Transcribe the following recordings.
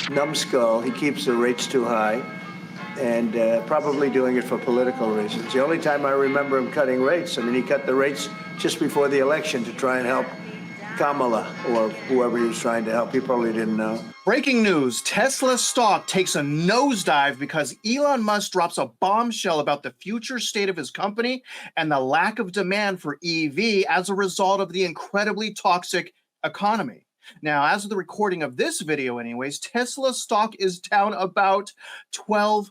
numbskull. He keeps the rates too high, and probably doing it for political reasons. The only time I remember him cutting rates, I mean, he cut the rates just before the election to try and help Kamala or whoever he was trying to help. He probably didn't know. Breaking news, Tesla stock takes a nosedive because Elon Musk drops a bombshell about the future state of his company and the lack of demand for EV as a result of the incredibly toxic economy. Now, as of the recording of this video anyways, Tesla stock is down about 12%,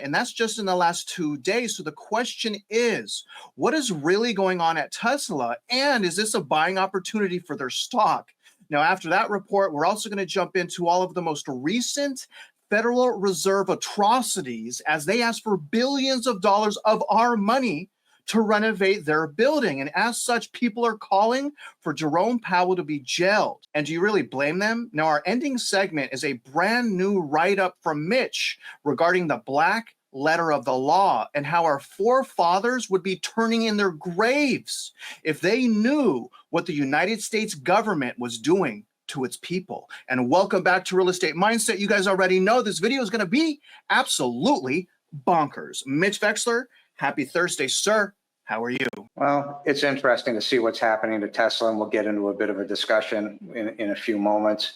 and that's just in the last 2 days. So the question is, what is really going on at Tesla, and is this a buying opportunity for their stock? Now, after that report, we're also going to jump into all of the most recent Federal Reserve atrocities as they ask for billions of dollars of our money to renovate their building. And as such, people are calling for Jerome Powell to be jailed. And do you really blame them? Now, our ending segment is a brand new write-up from Mitch regarding the black letter of the law and how our forefathers would be turning in their graves if they knew what the United States government was doing to its people. And welcome back to Real Estate Mindset. You guys already know this video is going to be absolutely bonkers. Mitch Vexler, happy Thursday, sir. How are you? Well, it's interesting to see what's happening to Tesla, and we'll get into a bit of a discussion in a few moments.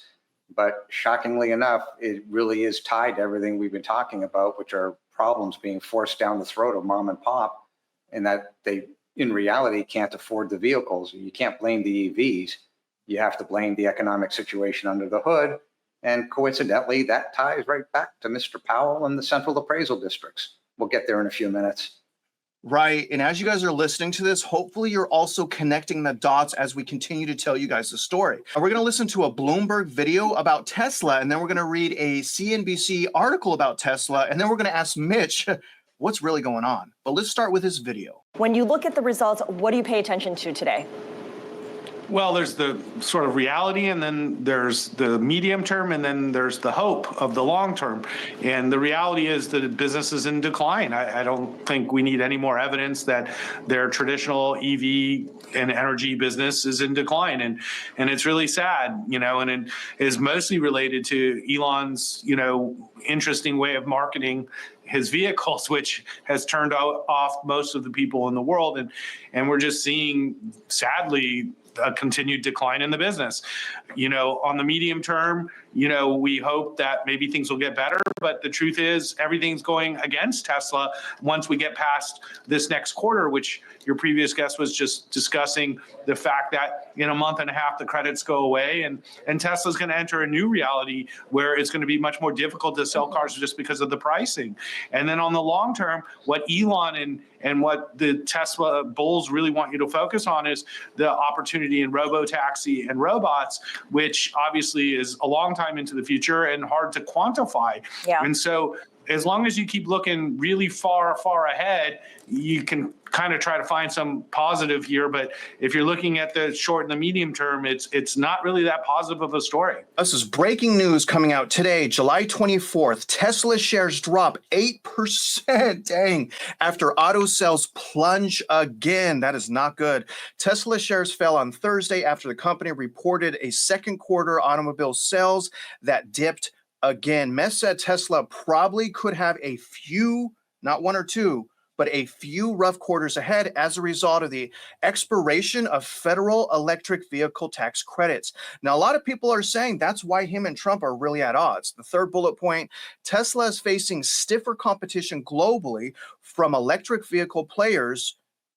But shockingly enough, it really is tied to everything we've been talking about, which are problems being forced down the throat of mom and pop, and that they, in reality, can't afford the vehicles. You can't blame the EVs. You have to blame the economic situation under the hood. And coincidentally, that ties right back to Mr. Powell and the central appraisal districts. We'll get there in a few minutes. Right. And as you guys are listening to this, hopefully you're also connecting the dots as we continue to tell you guys the story. We're going to listen to a Bloomberg video about Tesla, and then we're going to read a CNBC article about Tesla, and then we're going to ask Mitch what's really going on. But let's start with this video. When you look at the results, what do you pay attention to today? Well, there's the sort of reality, and then there's the medium term, and then there's the hope of the long term. And the reality is that business is in decline. I don't think we need any more evidence that their traditional EV and energy business is in decline. And it's really sad, and it is mostly related to Elon's, interesting way of marketing his vehicles, which has turned off most of the people in the world. And we're just seeing, sadly, a continued decline in the business. On the medium term, we hope that maybe things will get better, but the truth is everything's going against Tesla once we get past this next quarter, which your previous guest was just discussing the fact that in a month and a half, the credits go away, and Tesla's going to enter a new reality where it's going to be much more difficult to sell cars just because of the pricing. And then on the long term, what Elon and what the Tesla bulls really want you to focus on is the opportunity in robo-taxi and robots, which obviously is a long time into the future and hard to quantify. Yeah. And so as long as you keep looking really far, far ahead, you can kind of try to find some positive here. But if you're looking at the short and the medium term, it's not really that positive of a story. This is breaking news coming out today, July 24th. Tesla shares drop 8%, dang, after auto sales plunge again. That is not good. Tesla shares fell on Thursday after the company reported a second quarter automobile sales that dipped again. Mess said Tesla probably could have a few, not one or two, but a few rough quarters ahead as a result of the expiration of federal electric vehicle tax credits. Now, a lot of people are saying that's why him and Trump are really at odds. The third bullet point, Tesla is facing stiffer competition globally from electric vehicle players,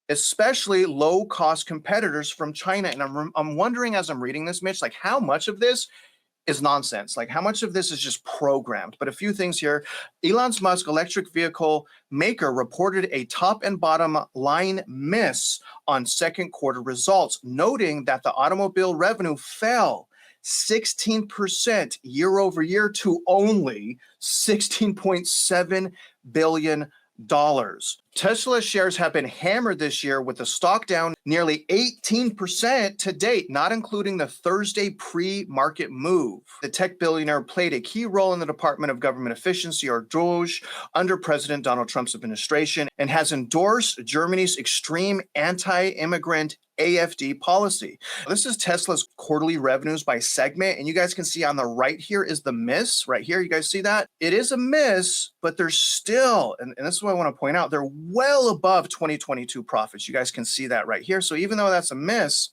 especially low-cost competitors from China. And I'm wondering as I'm reading this, Mitch, like how much of this is nonsense? Like how much of this is just programmed? But a few things here. Elon Musk electric vehicle maker reported a top and bottom line miss on second quarter results, noting that the automobile revenue fell 16% year over year to only $16.7 billion. Tesla shares have been hammered this year with the stock down nearly 18% to date, not including the Thursday pre-market move. The tech billionaire played a key role in the Department of Government Efficiency, or DOGE, under President Donald Trump's administration and has endorsed Germany's extreme anti-immigrant AFD policy. This is Tesla's quarterly revenues by segment, and you guys can see on the right here is the miss right here. You guys see that? It is a miss, but they're still, and this is what I want to point out, they're well above 2022 profits. You guys can see that right here. So even though that's a miss,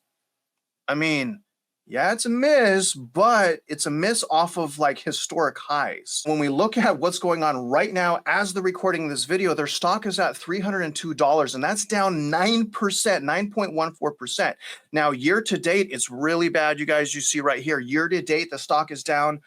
I mean, yeah, it's a miss, but it's a miss off of like historic highs. When we look at what's going on right now, as the recording of this video, their stock is at $302, and that's down 9%, 9.14%. Now, year to date, it's really bad, you guys. You see right here, year to date, the stock is down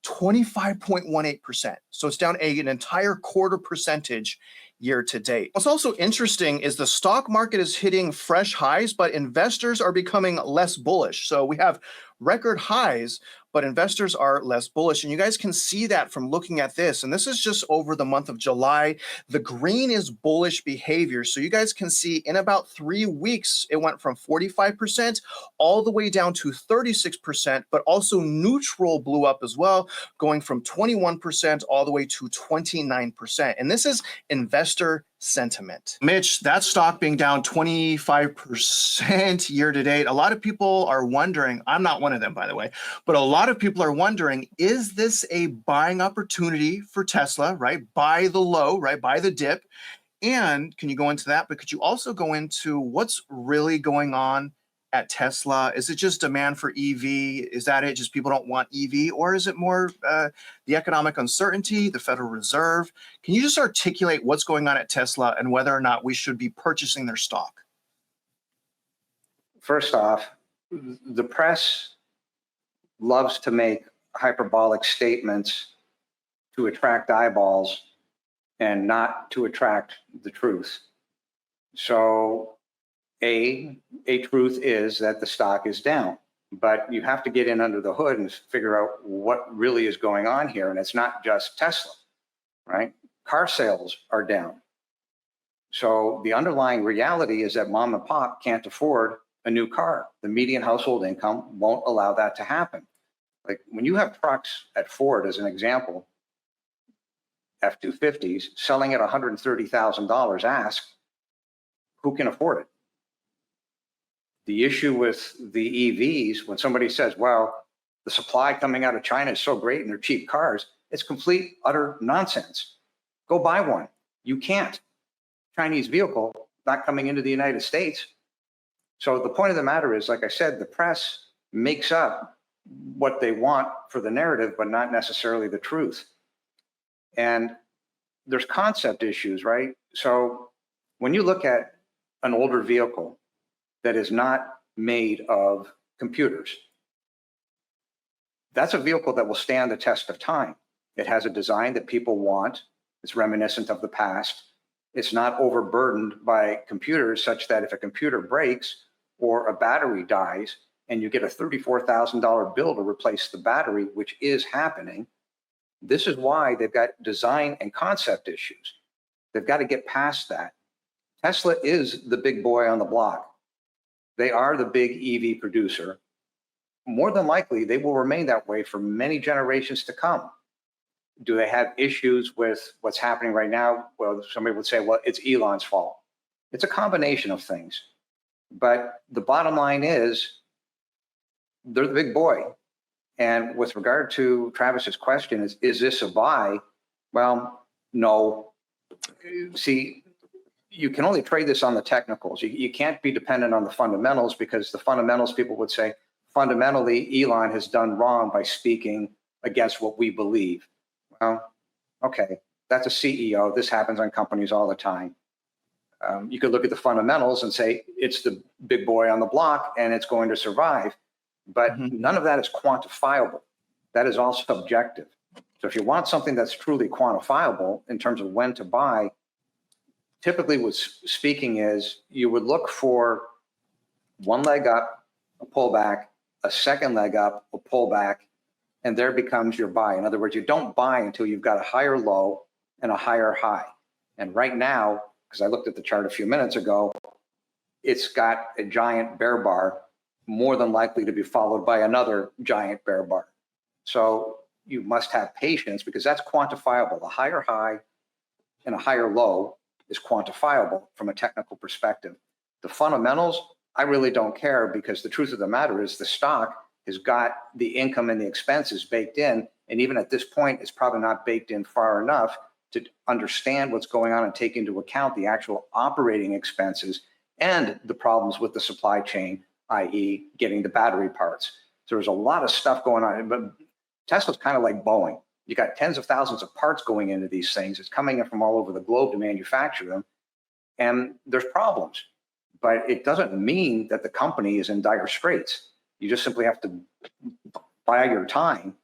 25.18%. So it's down an entire quarter percentage year to date. What's also interesting is the stock market is hitting fresh highs, but investors are becoming less bullish. So we have record highs, but investors are less bullish. And you guys can see that from looking at this. And this is just over the month of July. The green is bullish behavior. So you guys can see in about 3 weeks, it went from 45% all the way down to 36%, but also neutral blew up as well, going from 21% all the way to 29%. And this is investor sentiment. Mitch, that stock being down 25% year to date, a lot of people are wondering, I'm not one of them, by the way, but a lot of people are wondering, is this a buying opportunity for Tesla, right? Buy the low, right? Buy the dip. And can you go into that? But could you also go into what's really going on at Tesla? Is it just demand for EV? Is that it? Just people don't want EV? Or is it more the economic uncertainty, the Federal Reserve? Can you just articulate what's going on at Tesla and whether or not we should be purchasing their stock? First off, the press loves to make hyperbolic statements to attract eyeballs and not to attract the truth. So a truth is that the stock is down, but you have to get in under the hood and figure out what really is going on here. And it's not just Tesla, right? Car sales are down. So the underlying reality is that mom and pop can't afford a new car. The median household income won't allow that to happen. Like when you have trucks at Ford, as an example, F-250s selling at $130,000, ask who can afford it? The issue with the EVs, when somebody says, well, the supply coming out of China is so great and they're cheap cars, it's complete, utter nonsense. Go buy one. You can't. Chinese vehicle not coming into the United States. So the point of the matter is, like I said, the press makes up what they want for the narrative, but not necessarily the truth. And there's concept issues, right? So when you look at an older vehicle that is not made of computers, that's a vehicle that will stand the test of time. It has a design that people want. It's reminiscent of the past. It's not overburdened by computers such that if a computer breaks or a battery dies and you get a $34,000 bill to replace the battery, which is happening, this is why they've got design and concept issues. They've got to get past that. Tesla is the big boy on the block. They are the big EV producer. More than likely, they will remain that way for many generations to come. Do they have issues with what's happening right now? Well, somebody would say, well, it's Elon's fault. It's a combination of things. But the bottom line is, they're the big boy. And with regard to Travis's question, is this a buy? Well, no. See, you can only trade this on the technicals. You can't be dependent on the fundamentals, because the fundamentals, people would say, fundamentally, Elon has done wrong by speaking against what we believe. Well, okay, that's a CEO. This happens on companies all the time. You could look at the fundamentals and say it's the big boy on the block and it's going to survive. But none of that is quantifiable. That is all subjective. So if you want something that's truly quantifiable in terms of when to buy, typically what's speaking is you would look for one leg up, a pullback, a second leg up, a pullback, and there becomes your buy. In other words, you don't buy until you've got a higher low and a higher high. And right now, because I looked at the chart a few minutes ago, it's got a giant bear bar, more than likely to be followed by another giant bear bar. So you must have patience because that's quantifiable. A higher high and a higher low is quantifiable from a technical perspective. The fundamentals, I really don't care because the truth of the matter is the stock has got the income and the expenses baked in. And even at this point, it's probably not baked in far enough to understand what's going on and take into account the actual operating expenses and the problems with the supply chain, i.e. getting the battery parts. So there's a lot of stuff going on, but Tesla's kind of like Boeing. You got tens of thousands of parts going into these things. It's coming in from all over the globe to manufacture them. And there's problems, but it doesn't mean that the company is in dire straits. You just simply have to buy your time,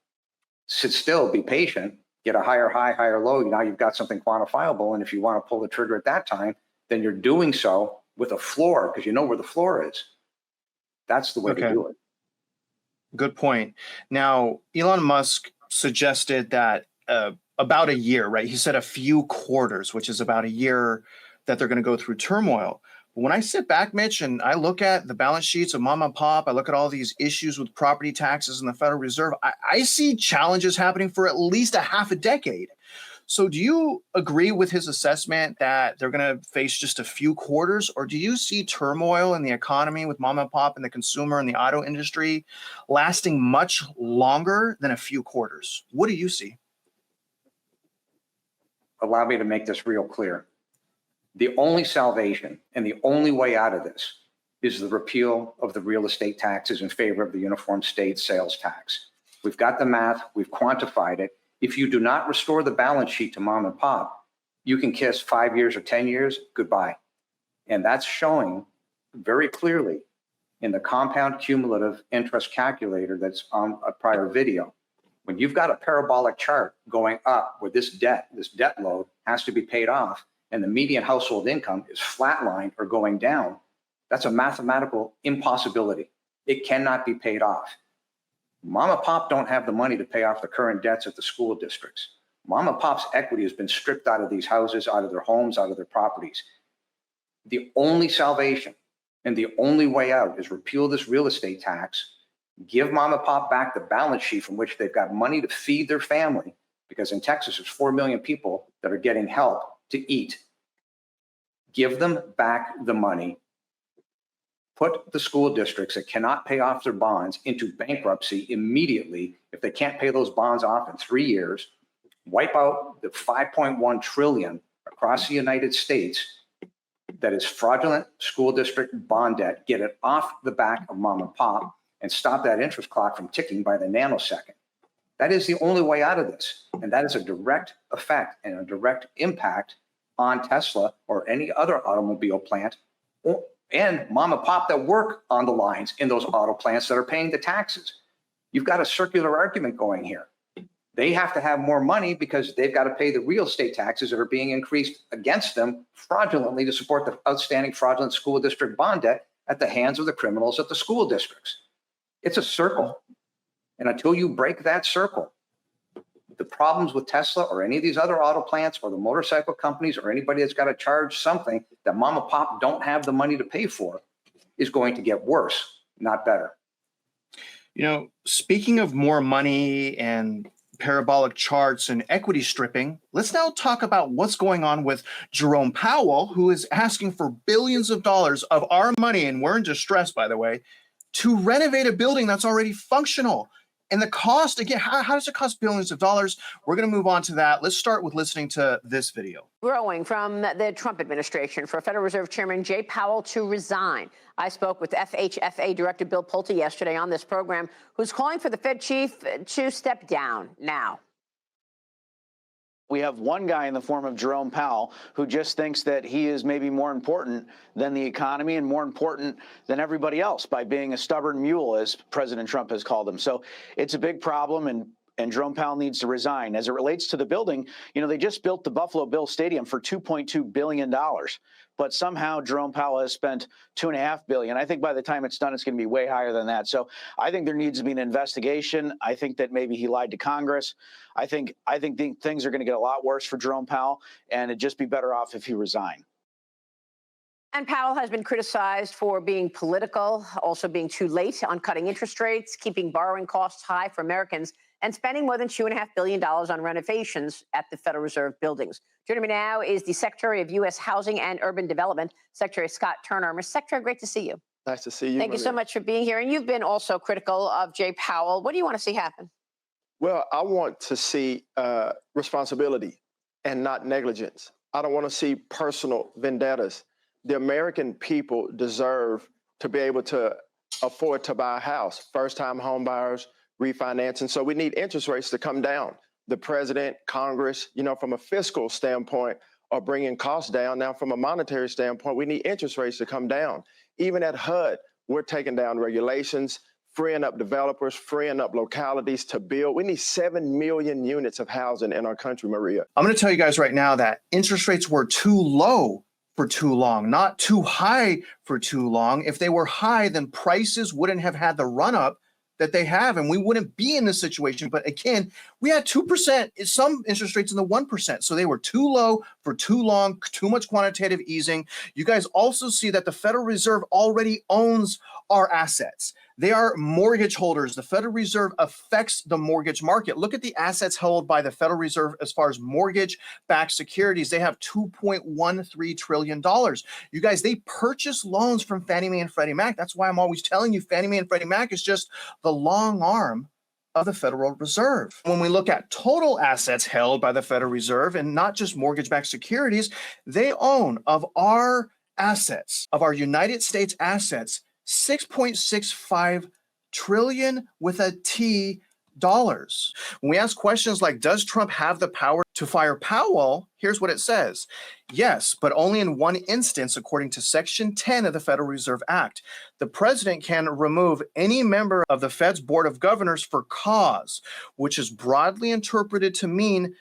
sit still, be patient, get a higher high, higher low. Now you've got something quantifiable. And if you want to pull the trigger at that time, then you're doing so with a floor because you know where the floor is. That's the way to do it. Good point. Now, Elon Musk suggested that about a year, right? He said a few quarters, which is about a year that they're going to go through turmoil. But when I sit back, Mitch, and I look at the balance sheets of mom and pop, I look at all these issues with property taxes and the Federal Reserve, I see challenges happening for at least a half a decade. So do you agree with his assessment that they're going to face just a few quarters, or do you see turmoil in the economy with mom and pop and the consumer and the auto industry lasting much longer than a few quarters? What do you see? Allow me to make this real clear. The only salvation and the only way out of this is the repeal of the real estate taxes in favor of the uniform state sales tax. We've got the math, we've quantified it. If you do not restore the balance sheet to mom and pop, you can kiss 5 years or 10 years, goodbye. And that's showing very clearly in the compound cumulative interest calculator that's on a prior video. When you've got a parabolic chart going up where this debt load has to be paid off and the median household income is flatlined or going down, that's a mathematical impossibility. It cannot be paid off. Mom and pop don't have the money to pay off the current debts at the school districts. Mom and pop's equity has been stripped out of these houses, out of their homes, out of their properties. The only salvation and the only way out is repeal this real estate tax, give mom and pop back the balance sheet from which they've got money to feed their family, because in Texas, there's 4 million people that are getting help to eat. Give them back the money. Put the school districts that cannot pay off their bonds into bankruptcy immediately if they can't pay those bonds off in 3 years. Wipe out the $5.1 trillion across the United States that is fraudulent school district bond debt. Get it off the back of mom and pop and stop that interest clock from ticking by the nanosecond. That is the only way out of this. And that is a direct effect and a direct impact on Tesla or any other automobile plant and mom and pop that work on the lines in those auto plants that are paying the taxes. You've got a circular argument going here. They have to have more money because they've got to pay the real estate taxes that are being increased against them fraudulently to support the outstanding fraudulent school district bond debt at the hands of the criminals at the school districts. It's a circle. And until you break that circle, the problems with Tesla or any of these other auto plants or the motorcycle companies or anybody that's got to charge something that mom and pop don't have the money to pay for is going to get worse, not better. You know, speaking of more money and parabolic charts and equity stripping, let's now talk about what's going on with Jerome Powell, who is asking for billions of dollars of our money, and we're in distress, by the way, to renovate a building that's already functional. And the cost, again, how does it cost billions of dollars? We're going to move on to that. Let's start with listening to this video. Growing from the Trump administration for Federal Reserve Chairman Jay Powell to resign. I spoke with FHFA Director Bill Pulte yesterday on this program, who's calling for the Fed chief to step down now. We have one guy in the form of Jerome Powell who just thinks that he is maybe more important than the economy and more important than everybody else by being a stubborn mule, as President Trump has called him. So it's a big problem, and Jerome Powell needs to resign. As it relates to the building, you know, they just built the Buffalo Bills Stadium for $2.2 billion. But somehow Jerome Powell has spent $2.5 billion. I think by the time it's done, it's going to be way higher than that. So I think there needs to be an investigation. I think that maybe he lied to Congress. I think things are going to get a lot worse for Jerome Powell, and it'd just be better off if he resigned. And Powell has been criticized for being political, also being too late on cutting interest rates, keeping borrowing costs high for Americans, and spending more than $2.5 billion on renovations at the Federal Reserve buildings. Joining me now is the Secretary of U.S. Housing and Urban Development, Secretary Scott Turner. Mr. Secretary, great to see you. Nice to see you. Thank you so much for being here. And you've been also critical of Jay Powell. What do you want to see happen? Well, I want to see responsibility and not negligence. I don't want to see personal vendettas. The American people deserve to be able to afford to buy a house, first-time home buyers, refinancing. So we need interest rates to come down. The president, Congress, from a fiscal standpoint, are bringing costs down. Now, from a monetary standpoint, we need interest rates to come down. Even at HUD, we're taking down regulations, freeing up developers, freeing up localities to build. We need 7 million units of housing in our country, Maria. I'm going to tell you guys right now that interest rates were too low for too long, not too high for too long. If they were high, then prices wouldn't have had the run up that they have, and we wouldn't be in this situation. But again, we had 2%, some interest rates in the 1%. So they were too low for too long, too much quantitative easing. You guys also see that the Federal Reserve already owns our assets. They are mortgage holders. The Federal Reserve affects the mortgage market. Look at the assets held by the Federal Reserve as far as mortgage-backed securities. They have $2.13 trillion. You guys, they purchase loans from Fannie Mae and Freddie Mac. That's why I'm always telling you Fannie Mae and Freddie Mac is just the long arm of the Federal Reserve. When we look at total assets held by the Federal Reserve and not just mortgage-backed securities, they own of our assets, of our United States assets, 6.65 trillion with a T dollars. When we ask questions like, does Trump have the power to fire Powell? Here's what it says. Yes, but only in one instance, according to Section 10 of the Federal Reserve Act. The president can remove any member of the Fed's Board of Governors for cause, which is broadly interpreted to mean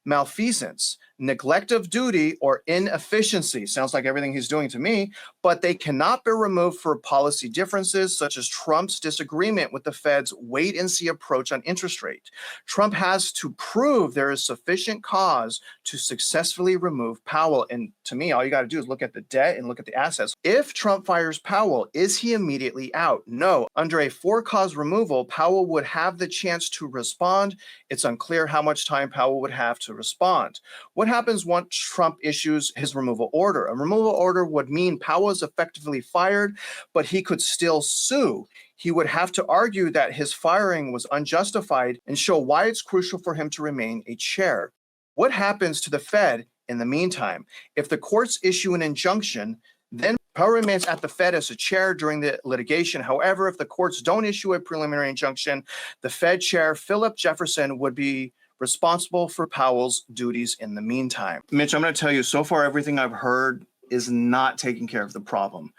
malfeasance, neglect of duty, or inefficiency. Sounds like everything he's doing to me, but they cannot be removed for policy differences such as Trump's disagreement with the Fed's wait-and-see approach on interest rate. Trump has to prove there is sufficient cause to successfully remove Powell. And to me, all you got to do is look at the debt and look at the assets. If Trump fires Powell, is he immediately out? No. Under a for-cause removal, Powell would have the chance to respond. It's unclear how much time Powell would have to respond. What happens once Trump issues his removal order? A removal order would mean Powell is effectively fired, but he could still sue. He would have to argue that his firing was unjustified and show why it's crucial for him to remain a chair. What happens to the Fed in the meantime? If the courts issue an injunction, then Powell remains at the Fed as a chair during the litigation. However, if the courts don't issue a preliminary injunction, the Fed chair, Philip Jefferson, would be responsible for Powell's duties in the meantime. Mitch, I'm going to tell you, so far everything I've heard is not taking care of the problem.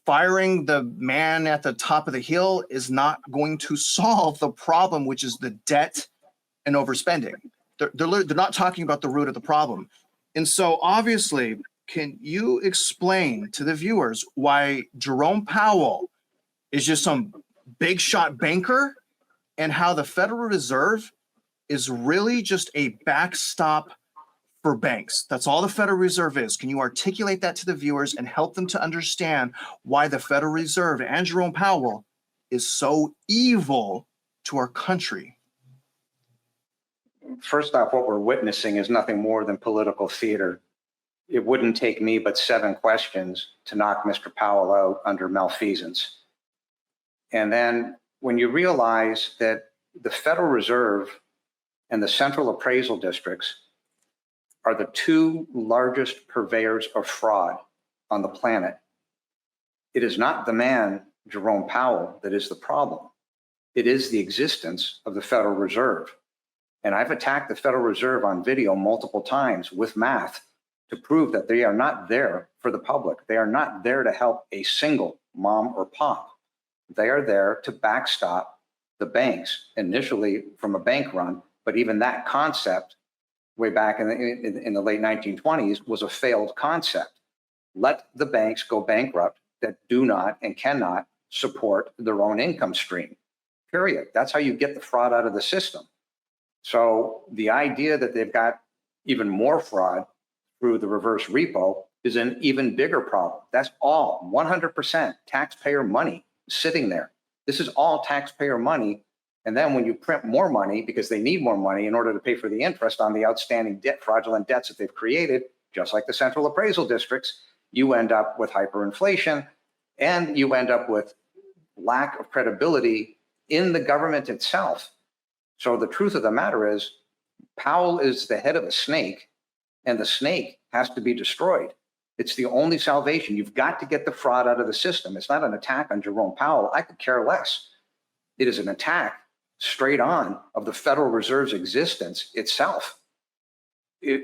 Firing the man at the top of the hill is not going to solve the problem, which is the debt and overspending. They're not talking about the root of the problem. And so obviously, can you explain to the viewers why Jerome Powell is just some big shot banker and how the Federal Reserve is really just a backstop for banks? That's all the Federal Reserve is. Can you articulate that to the viewers and help them to understand why the Federal Reserve and Jerome Powell is so evil to our country? First off, what we're witnessing is nothing more than political theater. It wouldn't take me but 7 questions to knock Mr. Powell out under malfeasance. And then when you realize that the Federal Reserve and the central appraisal districts are the 2 largest purveyors of fraud on the planet, it is not the man, Jerome Powell, that is the problem. It is the existence of the Federal Reserve. And I've attacked the Federal Reserve on video multiple times with math to prove that they are not there for the public. They are not there to help a single mom or pop. They are there to backstop the banks, initially from a bank run, but even that concept way back in the late 1920s was a failed concept. Let the banks go bankrupt that do not and cannot support their own income stream, period. That's how you get the fraud out of the system. So the idea that they've got even more fraud through the reverse repo is an even bigger problem. That's all 100% taxpayer money sitting there. This is all taxpayer money. And then when you print more money because they need more money in order to pay for the interest on the outstanding debt, fraudulent debts that they've created, just like the central appraisal districts, you end up with hyperinflation and you end up with lack of credibility in the government itself. So the truth of the matter is, Powell is the head of a snake, and the snake has to be destroyed. It's the only salvation. You've got to get the fraud out of the system. It's not an attack on Jerome Powell. I could care less. It is an attack straight on of the Federal Reserve's existence itself.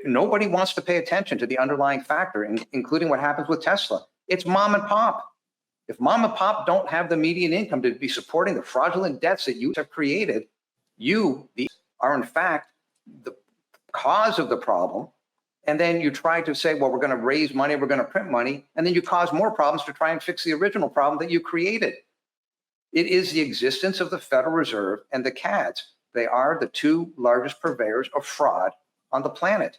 Nobody wants to pay attention to the underlying factor, including what happens with Tesla. It's mom and pop. If mom and pop don't have the median income to be supporting the fraudulent debts that you have created, you are in fact the cause of the problem. And then you try to say, well, we're going to raise money, we're going to print money, and then you cause more problems to try and fix the original problem that you created. It is the existence of the Federal Reserve and the CADs. They are the two largest purveyors of fraud on the planet.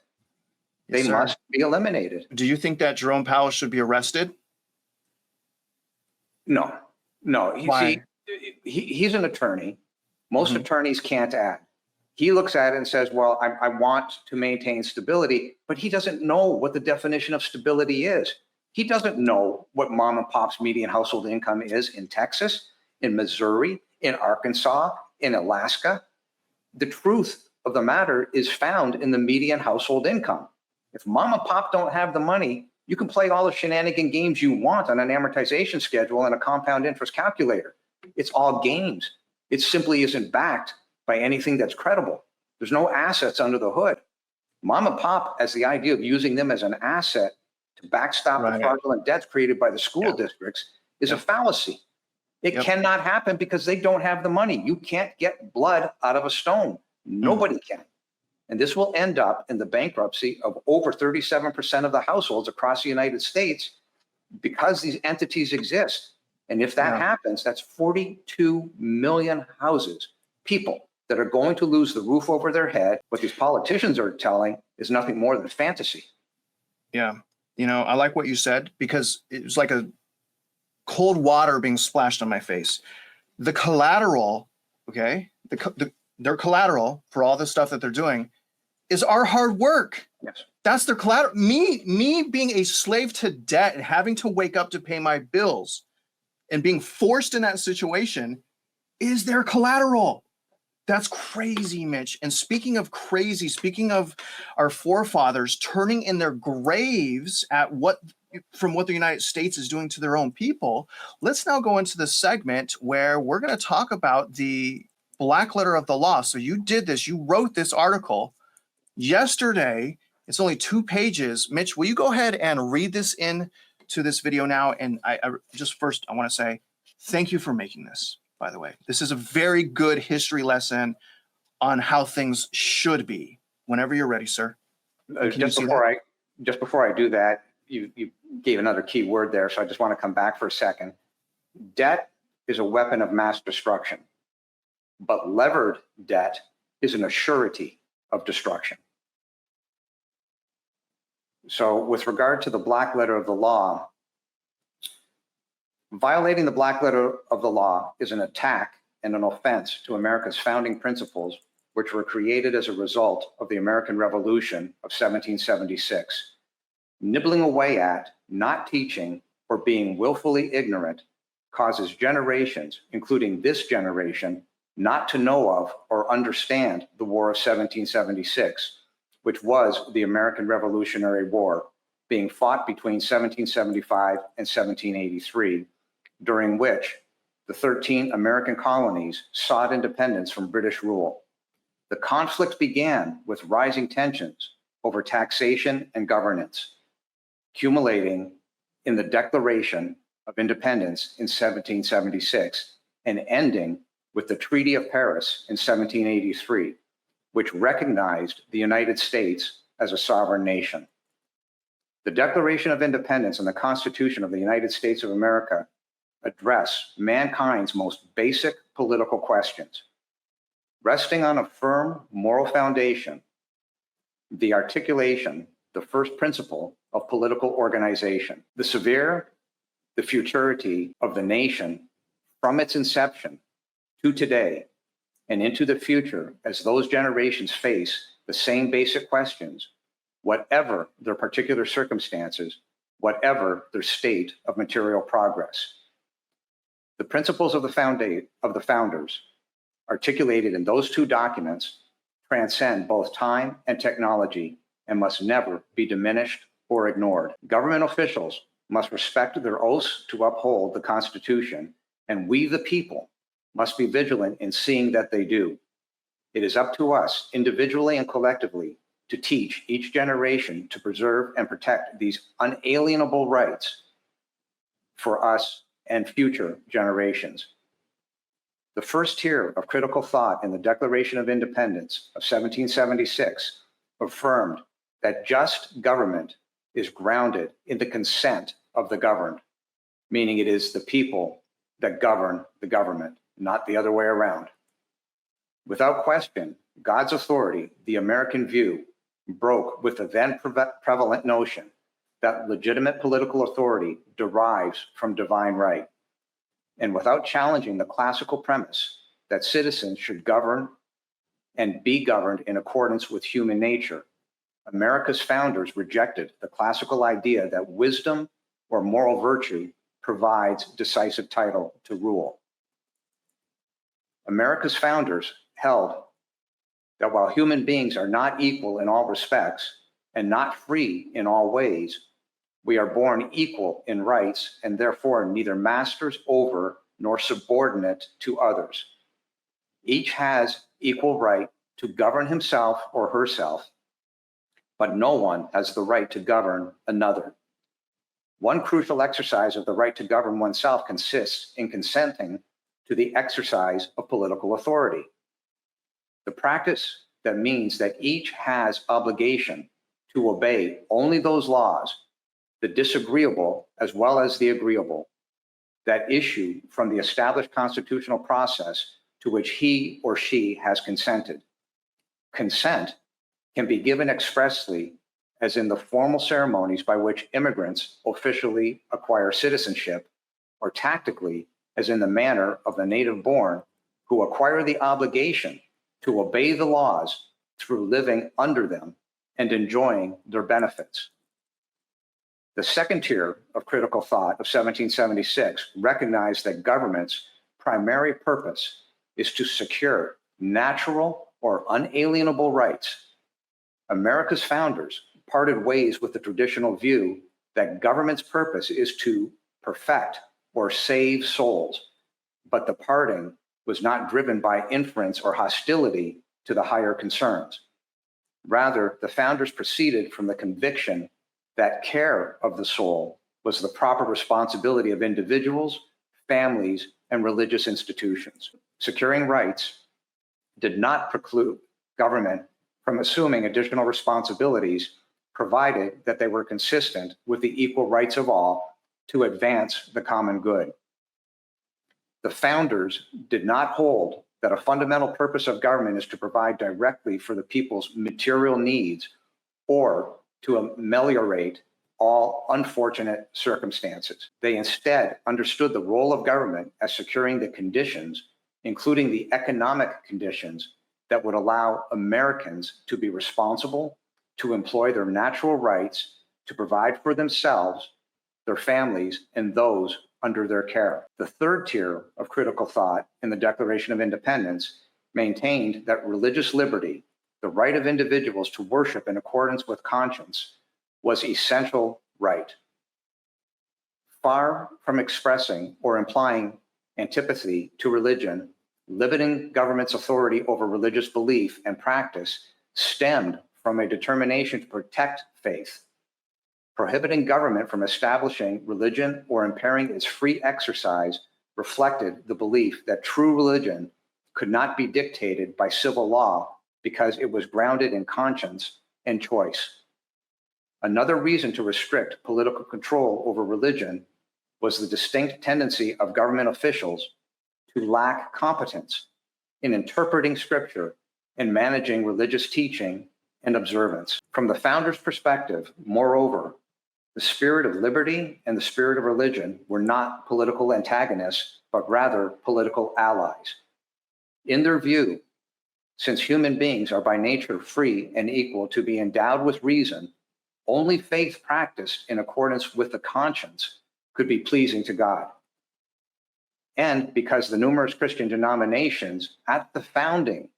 They must be eliminated. Do you think that Jerome Powell should be arrested? No. Why? He's an attorney. Most attorneys can't act. He looks at it and says, well, I want to maintain stability, but he doesn't know what the definition of stability is. He doesn't know what mom and pop's median household income is in Texas, in Missouri, in Arkansas, in Alaska. The truth of the matter is found in the median household income. If mom and pop don't have the money, you can play all the shenanigan games you want on an amortization schedule and a compound interest calculator. It's all games. It simply isn't backed by anything that's credible. There's no assets under the hood. Mom and pop has the idea of using them as an asset to backstop the fraudulent debts created by the school districts is a fallacy. It cannot happen because they don't have the money. You can't get blood out of a stone. Nobody can. And this will end up in the bankruptcy of over 37% of the households across the United States because these entities exist. And if that happens, that's 42 million houses, people that are going to lose the roof over their head. What these politicians are telling is nothing more than fantasy. Yeah. You know, I like what you said because it was like a cold water being splashed on my face. The collateral, okay, their collateral for all the stuff that they're doing is our hard work. Yes. That's their collateral. Me being a slave to debt and having to wake up to pay my bills and being forced in that situation is their collateral. That's crazy, Mitch. And speaking of crazy, speaking of our forefathers turning in their graves at what the United States is doing to their own people, let's now go into the segment where we're going to talk about the black letter of the law. So you did this, you wrote this article yesterday. It's only 2 pages. Mitch, will you go ahead and read this in to this video now? And I just first, I want to say thank you for making this, by the way. This is a very good history lesson on how things should be. Whenever you're ready, sir. Just before I do that, you gave another key word there, so I just want to come back for a second. Debt is a weapon of mass destruction, but levered debt is an assurity of destruction. So with regard to the black letter of the law, violating the black letter of the law is an attack and an offense to America's founding principles, which were created as a result of the American Revolution of 1776. Nibbling away at, not teaching, or being willfully ignorant causes generations, including this generation, not to know of or understand the War of 1776, which was the American Revolutionary War, being fought between 1775 and 1783, during which the 13 American colonies sought independence from British rule. The conflict began with rising tensions over taxation and governance, accumulating in the Declaration of Independence in 1776 and ending with the Treaty of Paris in 1783, which recognized the United States as a sovereign nation. The Declaration of Independence and the Constitution of the United States of America address mankind's most basic political questions. Resting on a firm moral foundation, the articulation the first principle of political organization. The futurity of the nation from its inception to today and into the future as those generations face the same basic questions, whatever their particular circumstances, whatever their state of material progress. The principles of the founders articulated in those two documents transcend both time and technology and must never be diminished or ignored. Government officials must respect their oaths to uphold the Constitution, and we, the people, must be vigilant in seeing that they do. It is up to us, individually and collectively, to teach each generation to preserve and protect these unalienable rights for us and future generations. The first tier of critical thought in the Declaration of Independence of 1776 affirmed that just government is grounded in the consent of the governed, meaning it is the people that govern the government, not the other way around. Without question, God's authority, the American view, broke with the then prevalent notion that legitimate political authority derives from divine right. And without challenging the classical premise that citizens should govern and be governed in accordance with human nature, America's founders rejected the classical idea that wisdom or moral virtue provides decisive title to rule. America's founders held that while human beings are not equal in all respects and not free in all ways, we are born equal in rights and therefore neither masters over nor subordinate to others. Each has equal right to govern himself or herself, but no one has the right to govern another. One crucial exercise of the right to govern oneself consists in consenting to the exercise of political authority. The practice that means that each has obligation to obey only those laws, the disagreeable as well as the agreeable, that issue from the established constitutional process to which he or she has consented. Consent can be given expressly as in the formal ceremonies by which immigrants officially acquire citizenship, or tactically as in the manner of the native born who acquire the obligation to obey the laws through living under them and enjoying their benefits. The second tier of critical thought of 1776 recognized that government's primary purpose is to secure natural or unalienable rights. America's founders parted ways with the traditional view that government's purpose is to perfect or save souls, but the parting was not driven by inference or hostility to the higher concerns. Rather, the founders proceeded from the conviction that care of the soul was the proper responsibility of individuals, families, and religious institutions. Securing rights did not preclude government from assuming additional responsibilities, provided that they were consistent with the equal rights of all to advance the common good. The founders did not hold that a fundamental purpose of government is to provide directly for the people's material needs or to ameliorate all unfortunate circumstances. They instead understood the role of government as securing the conditions, including the economic conditions, that would allow Americans to be responsible, to employ their natural rights, to provide for themselves, their families, and those under their care. The third tier of critical thought in the Declaration of Independence maintained that religious liberty, the right of individuals to worship in accordance with conscience, was essential right. Far from expressing or implying antipathy to religion, limiting government's authority over religious belief and practice stemmed from a determination to protect faith. Prohibiting government from establishing religion or impairing its free exercise reflected the belief that true religion could not be dictated by civil law because it was grounded in conscience and choice. Another reason to restrict political control over religion was the distinct tendency of government officials to lack competence in interpreting scripture and managing religious teaching and observance. From the founder's perspective, moreover, the spirit of liberty and the spirit of religion were not political antagonists, but rather political allies. In their view, since human beings are by nature free and equal to be endowed with reason, only faith practiced in accordance with the conscience could be pleasing to God. And because the numerous Christian denominations at the founding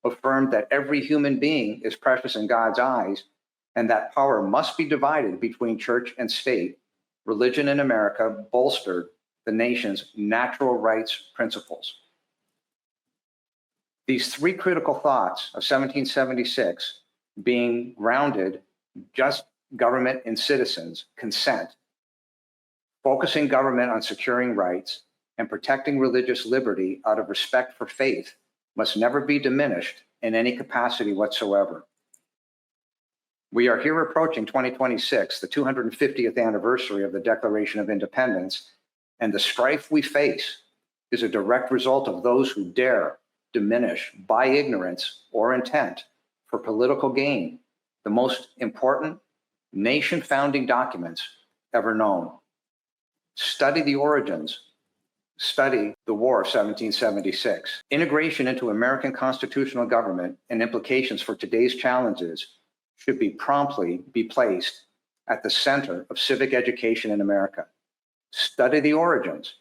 affirmed that every human being is precious in God's eyes and that power must be divided between church and state, religion in America bolstered the nation's natural rights principles. These three critical thoughts of 1776 being grounded just government and citizens, consent, focusing government on securing rights, and protecting religious liberty out of respect for faith must never be diminished in any capacity whatsoever. We are here approaching 2026, the 250th anniversary of the Declaration of Independence, and the strife we face is a direct result of those who dare diminish by ignorance or intent for political gain the most important nation founding documents ever known. Study the origins. Study the War of 1776. Integration into American constitutional government and implications for today's challenges should promptly be placed at the center of civic education in America. Study the origins.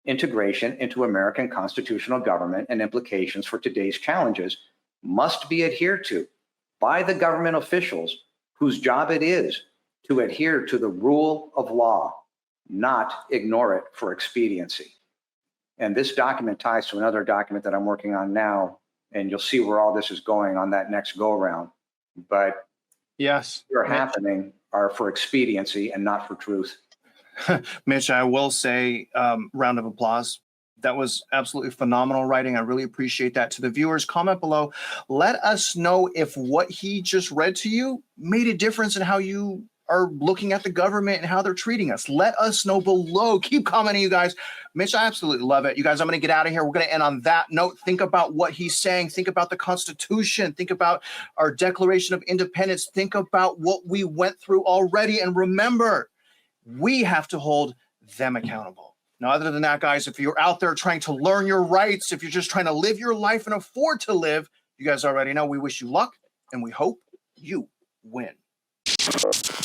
Integration into American constitutional government and implications for today's challenges must be adhered to by the government officials whose job it is to adhere to the rule of law, not ignore it for expediency. And this document ties to another document that I'm working on now, and you'll see where all this is going on that next go around. But yes, what are happening are for expediency and not for truth. Mitch, I will say, round of applause. That was absolutely phenomenal writing. I really appreciate that. To the viewers, comment below. Let us know if what he just read to you made a difference in how you are looking at the government and how they're treating us. Let us know below. Keep commenting, you guys. Mitch, I absolutely love it. You guys, I'm going to get out of here. We're going to end on that note. Think about what he's saying. Think about the Constitution. Think about our Declaration of Independence. Think about what we went through already. And remember, we have to hold them accountable. Now, other than that, guys, if you're out there trying to learn your rights, if you're just trying to live your life and afford to live, you guys already know we wish you luck and we hope you win.